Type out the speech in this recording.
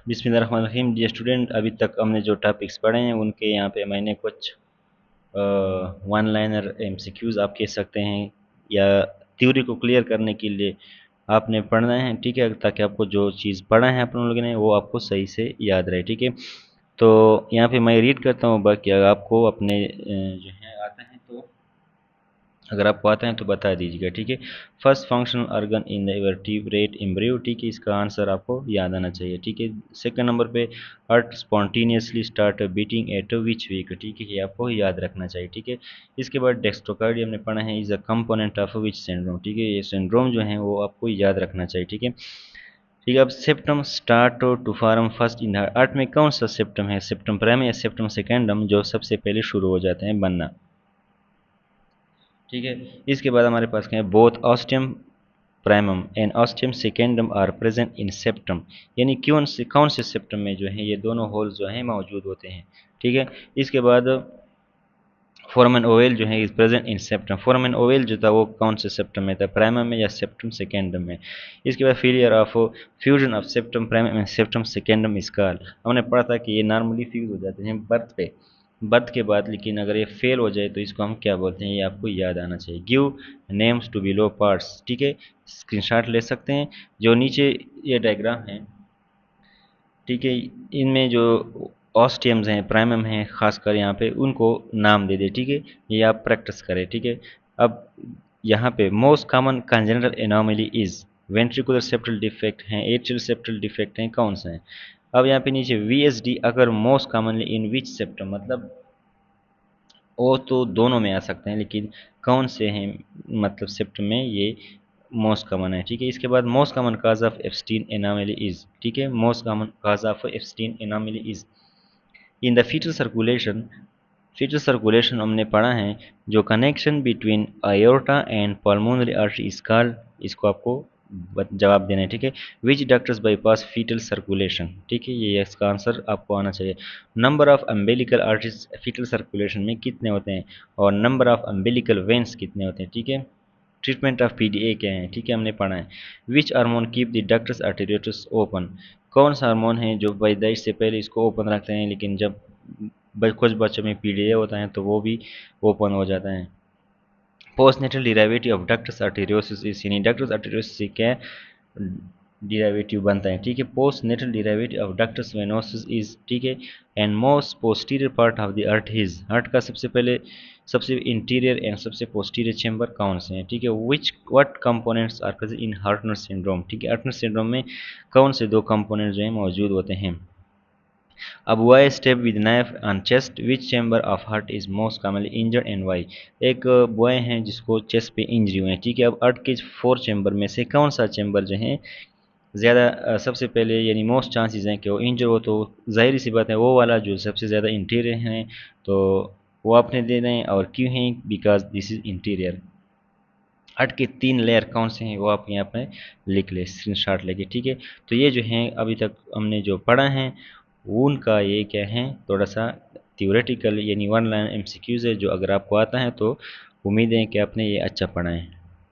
बिस्मिल्लाहिर्रहमानिर्रहीम। Dear student, अभी तक हमने जो टॉपिक्स पढ़े हैं उनके यहाँ पे मैंने कुछ वन लाइनर एमसीक्यूज़ आप कह सकते हैं, या थ्योरी को क्लियर करने के लिए आपने पढ़ना है, ठीक है, ताकि आपको जो चीज़ पढ़ा है अपन लोगों ने वो आपको सही से याद रहे, ठीक है। तो यहाँ पे मैं रीड करता हूँ, बाकी अगर आपको अपने जो है आता है तो, अगर आपको आता है तो बता दीजिएगा, ठीक है। First functional organ in the invertebrate embryo, ठीक है, इसका आंसर आपको याद आना चाहिए, ठीक है। सेकंड नंबर पे, heart spontaneously start beating at which week, ठीक है, ये आपको याद रखना चाहिए, ठीक है। इसके बाद डेक्स्ट्रोकार्डिया हमने पढ़ा है, is a component of which syndrome, ठीक है, ये सिंड्रोम जो है वो आपको याद रखना चाहिए, ठीक है। ठीक है, अब septum start to form first in the heart में कौन सा सेप्टम है, सेप्टम प्राइम या सेप्टम सेकेंडम, जो सबसे पहले शुरू हो जाते हैं बनना, ठीक है। इसके बाद हमारे पास क्या है, both ostium primum and ostium secundum are present in septum, यानी कौन से सेप्टम में जो है ये दोनों होल जो हैं मौजूद होते हैं, ठीक है। इसके बाद फोरामेन ओवेल जो है is present in septum, foramen ovale जो था वो कौन से सेप्टम में था, प्राइमम में या सेप्टम सेकेंडम में। इसके बाद failure of fusion of septum primum and septum secundum is called, हमने पढ़ा था कि ये नॉर्मली फ्यूज हो जाते हैं बर्थ पे, बर्थ के बाद, लेकिन अगर ये फेल हो जाए तो इसको हम क्या बोलते हैं, ये आपको याद आना चाहिए। Give names to below parts, ठीक है, स्क्रीनशॉट ले सकते हैं। जो नीचे ये डायग्राम है, ठीक है, इनमें जो ऑस्टियम्स हैं प्राइमम हैं खासकर यहाँ पे उनको नाम दे दे, ठीक है, ये आप प्रैक्टिस करें, ठीक है। अब यहाँ पे most common congenital anomaly is ventricular septal defect हैं, एट्रियल सेप्टल डिफेक्ट हैं, कौन सा है। अब यहाँ पे नीचे वीएसडी अगर most commonly in which septum, मतलब वो तो दोनों में आ सकते हैं, लेकिन कौन से हैं, मतलब सेप्टम में ये मोस्ट कॉमन है, ठीक है। इसके बाद most common cause of Ebstein anomaly is, ठीक है, most common cause of Ebstein anomaly is in the foetal circulation, foetal circulation हमने पढ़ा है, जो connection between aorta and pulmonary artery is called, इसको आपको जवाब देना है, ठीक है। Which doctors bypass foetal circulation, ठीक है, ये इसका आंसर आपको आना चाहिए। Number of umbilical arteries foetal circulation में कितने होते हैं, और नंबर ऑफ अम्बेलिकल वेन्स कितने होते हैं, ठीक है। ट्रीटमेंट ऑफ पीडीए क्या है, ठीक है, हमने पढ़ा है। Which hormone keep the ductus arteriosus open, कौन सा हार्मोन है जो पैदाइश से पहले इसको ओपन रखते हैं, लेकिन जब कुछ बच्चों में पीडीए होता है तो वो भी ओपन हो जाता है। Postnatal derivative of ductus arteriosus is, यानी डक्टस आर्टेरियोसिस से क्या डिराइवेटिव बनता है, ठीक है। Postnatal derivative of ductus venosus is, ठीक है। And most posterior part of the heart is, heart का सबसे पहले सबसे इंटीरियर एंड सबसे पोस्टीरियर चेंबर कौन से हैं, ठीक है। Which what components are present in Horner syndrome, ठीक है, हार्टनर सिंड्रोम में कौन से दो कंपोनेंट जो हैं मौजूद होते हैं। अब why step with knife on chest, which chamber of heart is most commonly injured and why, एक बॉय हैं जिसको चेस्ट पे इंजरी हुई है, ठीक है। अब हार्ट के 4 चेंबर में से कौन सा चेंबर जो है ज़्यादा सबसे पहले, यानी मोस्ट चांसेस हैं कि वो इंजर हो, तो ज़ाहिर सी बात है वो वाला जो सबसे ज़्यादा इंटीरियर है, तो वो आपने दे दें, और क्यों हैं, बिकॉज दिस इज़ इंटीरियर। हट के 3 लेयर कौन से हैं वो आप यहाँ पे लिख ले स्क्रीनशॉट लेके, ठीक है। तो ये जो हैं अभी तक हमने जो पढ़ा है उनका ये क्या है, थोड़ा सा थ्योरेटिकल यानी वन लाइन एमसीक्यूज़ है, जो अगर आपको आता है तो उम्मीद है कि आपने ये अच्छा पढ़ा है।